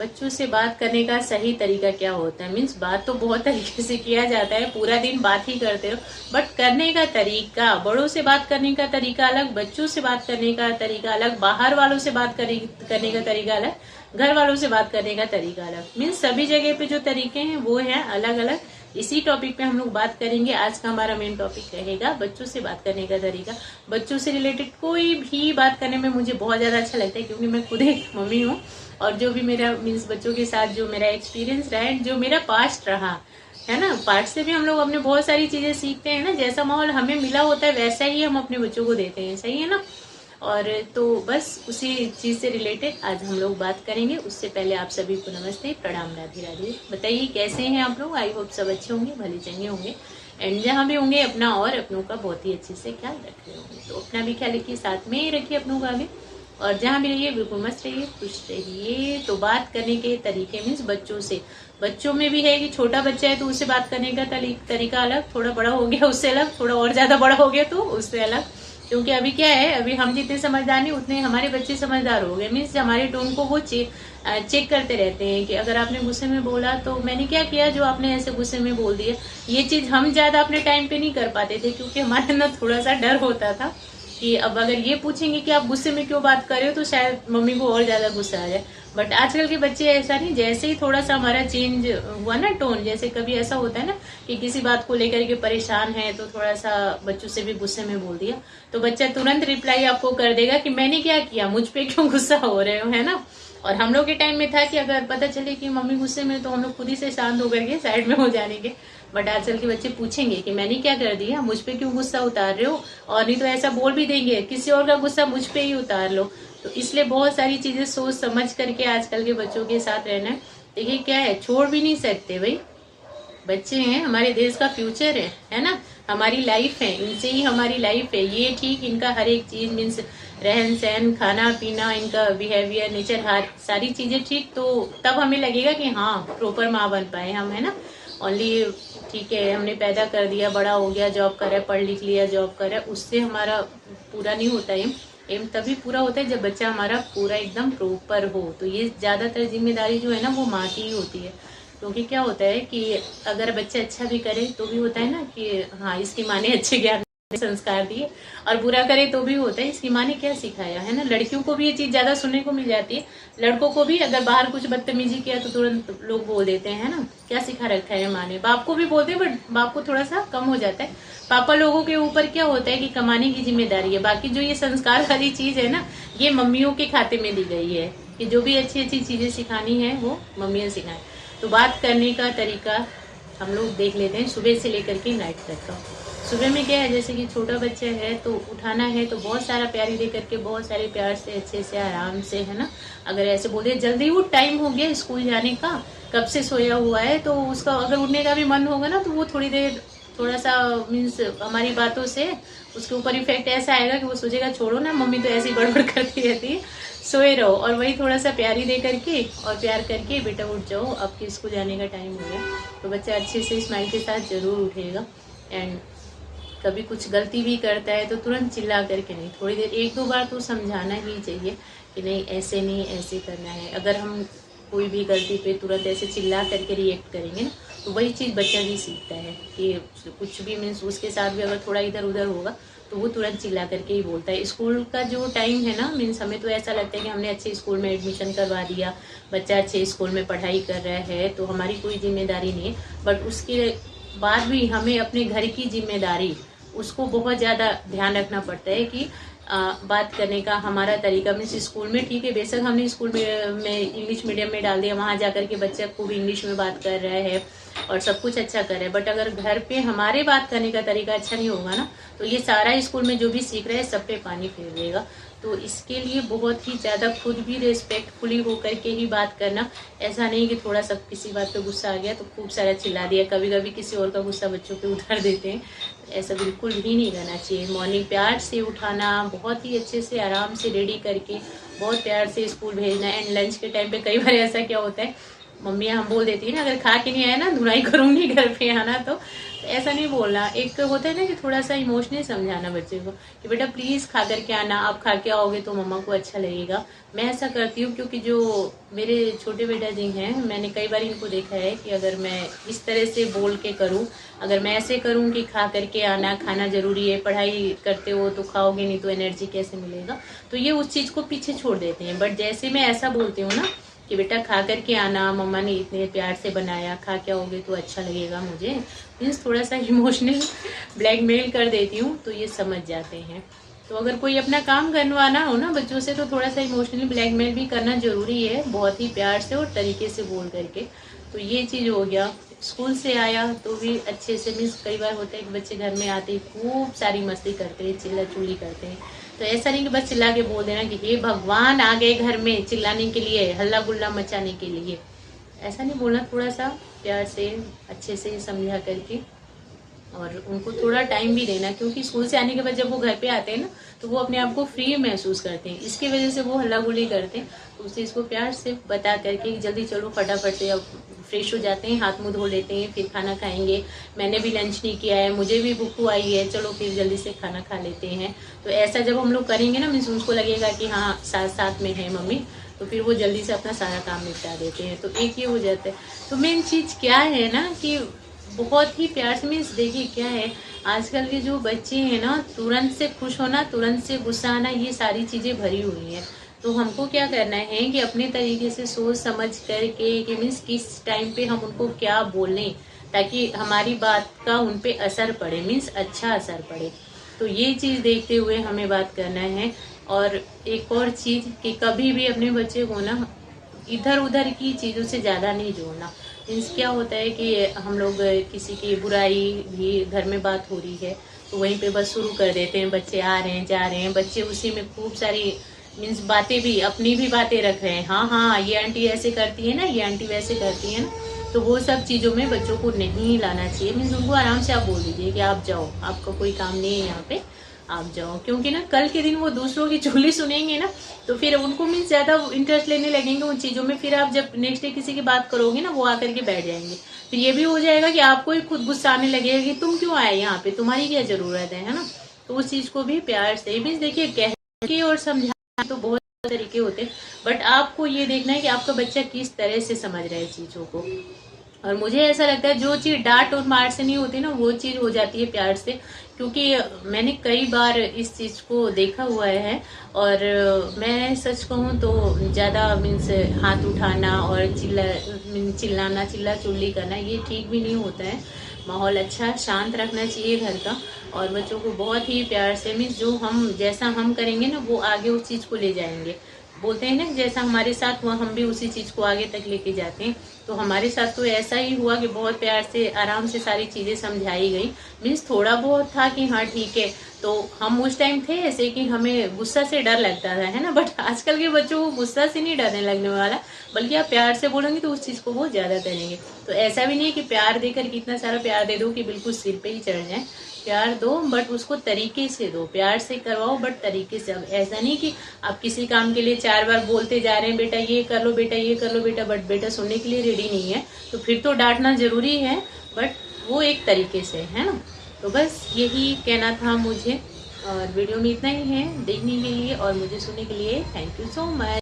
बच्चों से बात करने का सही तरीका क्या होता है? मीन्स बात तो बहुत तरीके से किया जाता है, पूरा दिन बात ही करते रहो, बट करने का तरीका, बड़ों से बात करने का तरीका अलग, बच्चों से बात करने का तरीका अलग, बाहर वालों से बात करने का तरीका अलग, घर वालों से बात करने का तरीका अलग। मीन्स सभी जगह पे जो तरीके हैं वो हैं अलग अलग। इसी टॉपिक पे हम लोग बात करेंगे। आज का हमारा मेन टॉपिक रहेगा बच्चों से बात करने का तरीका। बच्चों से रिलेटेड कोई भी बात करने में मुझे बहुत ज्यादा अच्छा लगता है, क्योंकि मैं खुद एक मम्मी हूँ और जो भी मेरा मीन्स बच्चों के साथ जो मेरा एक्सपीरियंस रहा है, जो मेरा पास्ट रहा है ना, पास्ट से भी हम लोग अपने बहुत सारी चीजें सीखते हैं ना। जैसा माहौल हमें मिला होता है वैसा ही हम अपने बच्चों को देते हैं, सही है ना। और तो बस उसी चीज से रिलेटेड आज हम लोग बात करेंगे। उससे पहले आप सभी को नमस्ते, प्रणाम, राधे राधे। बताइए कैसे हैं आप लोग? आई होप सब अच्छे होंगे, भले चंगे होंगे, एंड जहाँ भी होंगे अपना और अपनों का बहुत ही अच्छे से ख्याल रख रहे होंगे। तो अपना भी ख्याल रखिए, साथ में ही रखिए अपनों का भी, और जहाँ भी रहिए बिल्कुल मस्त रहिए, खुश रहिए। तो बात करने के तरीके मीन्स बच्चों से, बच्चों में भी है कि छोटा बच्चा है तो उससे बात करने का तरीका अलग, थोड़ा बड़ा हो गया उससे अलग, थोड़ा और ज्यादा बड़ा हो गया तो उससे अलग। क्योंकि अभी क्या है, अभी हम जितने समझदार नहीं उतने हमारे बच्चे समझदार हो गए। मीन्स हमारे टोन को वो चेक करते रहते हैं कि अगर आपने गुस्से में बोला तो मैंने क्या किया जो आपने ऐसे गुस्से में बोल दिया। ये चीज हम ज्यादा अपने टाइम पे नहीं कर पाते थे, क्योंकि हमारे अंदर थोड़ा सा डर होता था कि अब अगर ये पूछेंगे कि आप गुस्से में क्यों बात कर रहे हो तो शायद मम्मी को और ज्यादा गुस्सा आ जाए। बट आजकल के बच्चे ऐसा नहीं, जैसे ही थोड़ा सा हमारा चेंज हुआ ना टोन, जैसे कभी ऐसा होता है ना कि किसी बात को लेकर के परेशान है तो थोड़ा सा बच्चों से भी गुस्से में बोल दिया तो बच्चा तुरंत रिप्लाई आपको कर देगा कि मैंने क्या किया, मुझ पे क्यों गुस्सा हो रहे हो, है ना। और हम लोग के टाइम में था कि अगर पता चले कि मम्मी गुस्से में तो हम लोग खुद ही से शांत होकर के साइड में हो जाने के। बट आजकल के बच्चे पूछेंगे कि मैंने क्या कर दिया, मुझ पे क्यों गुस्सा उतार रहे हो, और नहीं तो ऐसा बोल भी देंगे किसी और का गुस्सा मुझ पे ही उतार लो। तो इसलिए बहुत सारी चीजें सोच समझ करके आजकल के बच्चों के साथ रहना है। देखिए क्या है, छोड़ भी नहीं सकते भाई, बच्चे हैं, हमारे देश का फ्यूचर है ना, हमारी लाइफ है, इनसे ही हमारी लाइफ है। ये ठीक, इनका हर एक चीज मीन्स रहन सहन, खाना पीना, इनका बिहेवियर, नेचर, हर सारी चीजें ठीक, तो तब हमें लगेगा कि हाँ प्रॉपर माँ बन पाए हम, है ना। ओनली ठीक है, हमने पैदा कर दिया, बड़ा हो गया, जॉब कर रहा है, पढ़ लिख लिया, जॉब कर रहा है, उससे हमारा पूरा नहीं होता है। एम तभी पूरा होता है जब बच्चा हमारा पूरा एकदम प्रॉपर हो। तो ये ज्यादातर जिम्मेदारी जो है ना वो माँ की ही होती है। क्योंकि क्या होता है कि अगर बच्चा अच्छा भी करे तो भी होता है ना कि हाँ इसकी माँ ने अच्छे ज्ञान संस्कार दिए, और बुरा करे तो भी होता है इसकी माँ ने क्या सिखाया, है ना। लड़कियों को भी ये चीज ज्यादा सुनने को मिल जाती है, लड़कों को भी अगर बाहर कुछ बदतमीजी किया तो तुरंत लोग बोल देते हैं, है ना, क्या सिखा रखा है माँ ने। बाप को भी बोलते हैं बट बाप को थोड़ा सा कम हो जाता है। पापा लोगों के ऊपर क्या होता है कि कमाने की जिम्मेदारी है, बाकी जो ये संस्कार वाली चीज है ना ये मम्मियों के खाते में दी गई है कि जो भी अच्छी अच्छी चीजें सिखानी है वो मम्मियाँ सिखाएं। तो बात करने का तरीका हम लोग देख लेते हैं सुबह से लेकर के नाइट तक का। सुबह में क्या है, जैसे कि छोटा बच्चा है तो उठाना है तो बहुत सारा प्यारी दे करके, बहुत सारे प्यार से, अच्छे से, आराम से, है ना। अगर ऐसे बोले जल्दी उठ, टाइम हो गया स्कूल जाने का, कब से सोया हुआ है, तो उसका अगर उठने का भी मन होगा ना तो वो थोड़ी देर थोड़ा सा मीन्स हमारी बातों से उसके ऊपर इफेक्ट ऐसा आएगा कि वो सोचेगा छोड़ो ना, मम्मी तो ऐसी गड़बड़ करती रहती है, सोए रहो। और वही थोड़ा सा प्यारी दे करके और प्यार करके बेटा उठ जाओ, आपके स्कूल जाने का टाइम हो गया, तो बच्चा अच्छे से स्माइल के साथ जरूर उठेगा। एंड कभी कुछ गलती भी करता है तो तुरंत चिल्ला करके नहीं, थोड़ी देर एक दो बार तो समझाना ही चाहिए कि नहीं ऐसे नहीं, ऐसे करना है। अगर हम कोई भी गलती पे तुरंत ऐसे चिल्ला करके रिएक्ट करेंगे ना तो वही चीज़ बच्चा भी सीखता है कि कुछ भी मीन्स उसके साथ भी अगर थोड़ा इधर उधर होगा तो वो तुरंत चिल्ला करके ही बोलता है। स्कूल का जो टाइम है ना, मीन्स हमें तो ऐसा लगता है कि हमने अच्छे स्कूल में एडमिशन करवा दिया, बच्चा अच्छे स्कूल में पढ़ाई कर रहा है तो हमारी कोई जिम्मेदारी नहीं है। बट उसके बाद भी हमें अपने घर की जिम्मेदारी, उसको बहुत ज़्यादा ध्यान रखना पड़ता है कि बात करने का हमारा तरीका। मीन्स स्कूल में ठीक है, बेशक हमने स्कूल में इंग्लिश मीडियम में डाल दिया, वहाँ जाकर के बच्चा खूब इंग्लिश में बात कर रहा है और सब कुछ अच्छा कर रहा है, बट अगर घर पे हमारे बात करने का तरीका अच्छा नहीं होगा ना तो ये सारा स्कूल में जो भी सीख रहा है सब पे पानी फेर देगा। तो इसके लिए बहुत ही ज़्यादा खुद भी रेस्पेक्टफुली होकर के ही बात करना। ऐसा नहीं कि थोड़ा सा किसी बात पे गुस्सा आ गया तो खूब सारा चिल्ला दिया, कभी कभी किसी और का गुस्सा बच्चों पे उतार देते हैं, ऐसा बिल्कुल भी नहीं करना चाहिए। मॉर्निंग प्यार से उठाना, बहुत ही अच्छे से आराम से रेडी करके बहुत प्यार से स्कूल भेजना। एंड लंच के टाइम पे कई बार ऐसा क्या होता है मम्मी हम बोल देती है ना, अगर खा के नहीं आया ना धुनाई करूंगी घर पे आना। तो ऐसा नहीं बोलना। एक होता है ना कि थोड़ा सा इमोशनली समझाना बच्चे को कि बेटा प्लीज खा करके आना, आप खा के आओगे तो मम्मा को अच्छा लगेगा। मैं ऐसा करती हूँ क्योंकि जो मेरे छोटे बेटा जी हैं, मैंने कई बार इनको देखा है कि अगर मैं इस तरह से बोल के करूँ, अगर मैं ऐसे करूँ कि खा करके आना, खाना जरूरी है, पढ़ाई करते हो तो खाओगे नहीं तो एनर्जी कैसे मिलेगा, तो ये उस चीज को पीछे छोड़ देते हैं। बट जैसे मैं ऐसा बोलती हूँ ना कि बेटा खा करके आना, मम्मा ने इतने प्यार से बनाया, खा के आओगे तो अच्छा लगेगा मुझे, मीन्स थोड़ा सा इमोशनल ब्लैकमेल कर देती हूँ, तो ये समझ जाते हैं। तो अगर कोई अपना काम करवाना हो ना बच्चों से, तो थोड़ा सा इमोशनली ब्लैकमेल भी करना जरूरी है, बहुत ही प्यार से और तरीके से बोल करके। तो ये चीज़ हो गया। स्कूल से आया तो भी अच्छे से, मीन्स कई बार होता है कि बच्चे घर में आते ही खूब सारी मस्ती करते हैं, चिल्ला चुल्ली करते हैं। तो ऐसा नहीं कि बस चिल्ला के बोल देना कि हे भगवान आ गए घर में चिल्लाने के लिए, हल्ला गुल्ला मचाने के लिए, ऐसा नहीं बोलना। थोड़ा सा प्यार से अच्छे से समझा करके और उनको थोड़ा टाइम भी देना, क्योंकि स्कूल से आने के बाद जब वो घर पे आते हैं ना तो वो अपने आप को फ्री महसूस करते हैं, इसकी वजह से वो हल्ला गुल्ली करते हैं। तो उस चीज़ को प्यार से बता करके जल्दी चलो फटाफट से अब फ्रेश हो जाते हैं, हाथ मुंह धो लेते हैं, फिर खाना खाएंगे, मैंने भी लंच नहीं किया है, मुझे भी भूख आई है, चलो फिर जल्दी से खाना खा लेते हैं। तो ऐसा जब हम लोग करेंगे ना, मीन्स उनको लगेगा कि हाँ साथ साथ में है मम्मी, तो फिर वो जल्दी से अपना सारा काम निपटा देते हैं। तो एक ये हो जाता है। तो मेन चीज़ क्या है ना कि बहुत ही प्यार से, मीन्स देखिए क्या है, आजकल के जो बच्चे हैं ना, तुरंत से खुश होना, तुरंत से गुस्सा आना, ये सारी चीज़ें भरी हुई हैं। तो हमको क्या करना है कि अपने तरीके से सोच समझ करके कि मीन्स किस टाइम पे हम उनको क्या बोलें ताकि हमारी बात का उन पे असर पड़े, मीन्स अच्छा असर पड़े। तो ये चीज़ देखते हुए हमें बात करना है। और एक और चीज़ कि कभी भी अपने बच्चे को ना इधर उधर की चीज़ों से ज़्यादा नहीं जोड़ना। मीन्स क्या होता है कि हम लोग किसी की बुराई भी, घर में बात हो रही है तो वहीं पे बस शुरू कर देते हैं, बच्चे आ रहे हैं जा रहे हैं, बच्चे उसी में खूब सारी मीन्स बातें भी, अपनी भी बातें रख रहे हैं। हाँ हाँ ये आंटी ऐसे करती है ना, ये आंटी वैसे करती है ना। तो वो सब चीज़ों में बच्चों को नहीं लाना चाहिए। मीन्स उनको आराम से आप बोल दीजिए कि आप जाओ, आपका कोई काम नहीं है यहाँ पे, आप जाओ। क्योंकि ना कल के दिन वो दूसरों की चुगली सुनेंगे ना, तो फिर उनको मीन्स ज़्यादा इंटरेस्ट लेने लगेंगे उन चीज़ों में। फिर आप जब नेक्स्ट डे किसी की बात करोगे ना, वो आकर के बैठ जाएंगे। फिर ये भी हो जाएगा कि आपको ही खुद गुस्सा आने लगेगा कि तुम क्यों आए यहाँ पे, तुम्हारी क्या ज़रूरत है ना। तो उस चीज़ को भी प्यार से, मीन्स देखिए कह के और समझाने तो बहुत तरीके होते हैं, बट आपको ये देखना है कि आपका बच्चा किस तरह से समझ रहा है चीज़ों को। और मुझे ऐसा लगता है जो चीज़ डांट और मार से नहीं होती ना, वो चीज़ हो जाती है प्यार से। क्योंकि मैंने कई बार इस चीज़ को देखा हुआ है। और मैं सच कहूँ तो ज़्यादा मीन्स हाथ उठाना और चिल्लाना, चिल्ला चुल्ली करना, ये ठीक भी नहीं होता है। माहौल अच्छा शांत रखना चाहिए घर का। और बच्चों को बहुत ही प्यार से, मीन्स जो हम जैसा हम करेंगे ना वो आगे उस चीज़ को ले जाएंगे। बोलते हैं ना जैसा हमारे साथ हुआ हम भी उसी चीज़ को आगे तक लेके जाते हैं। तो हमारे साथ तो ऐसा ही हुआ कि बहुत प्यार से आराम से सारी चीज़ें समझाई गई। मीन्स थोड़ा बहुत था कि हाँ ठीक है, तो हम उस टाइम थे ऐसे कि हमें गुस्सा से डर लगता था, है ना। बट आजकल के बच्चों को गुस्सा से नहीं डरने लगने वाला, बल्कि आप प्यार से बोलेंगे तो उस चीज़ को वो ज़्यादा करेंगे। तो ऐसा भी नहीं कि प्यार देकर कितना सारा प्यार दे दो कि बिल्कुल सिर पे ही चढ़ जाए। प्यार दो बट उसको तरीके से दो, प्यार से करवाओ बट तरीके से। अब ऐसा नहीं कि आप किसी काम के लिए 4 बार बोलते जा रहे हैं बेटा ये कर लो, बेटा ये कर लो बेटा, बट बेटा सुनने के लिए रेडी नहीं है, तो फिर तो डांटना जरूरी है, बट वो एक तरीके से, है ना। तो बस यही कहना था मुझे। और वीडियो में इतना ही है। देखने के लिए और मुझे सुनने के लिए थैंक यू सो मच।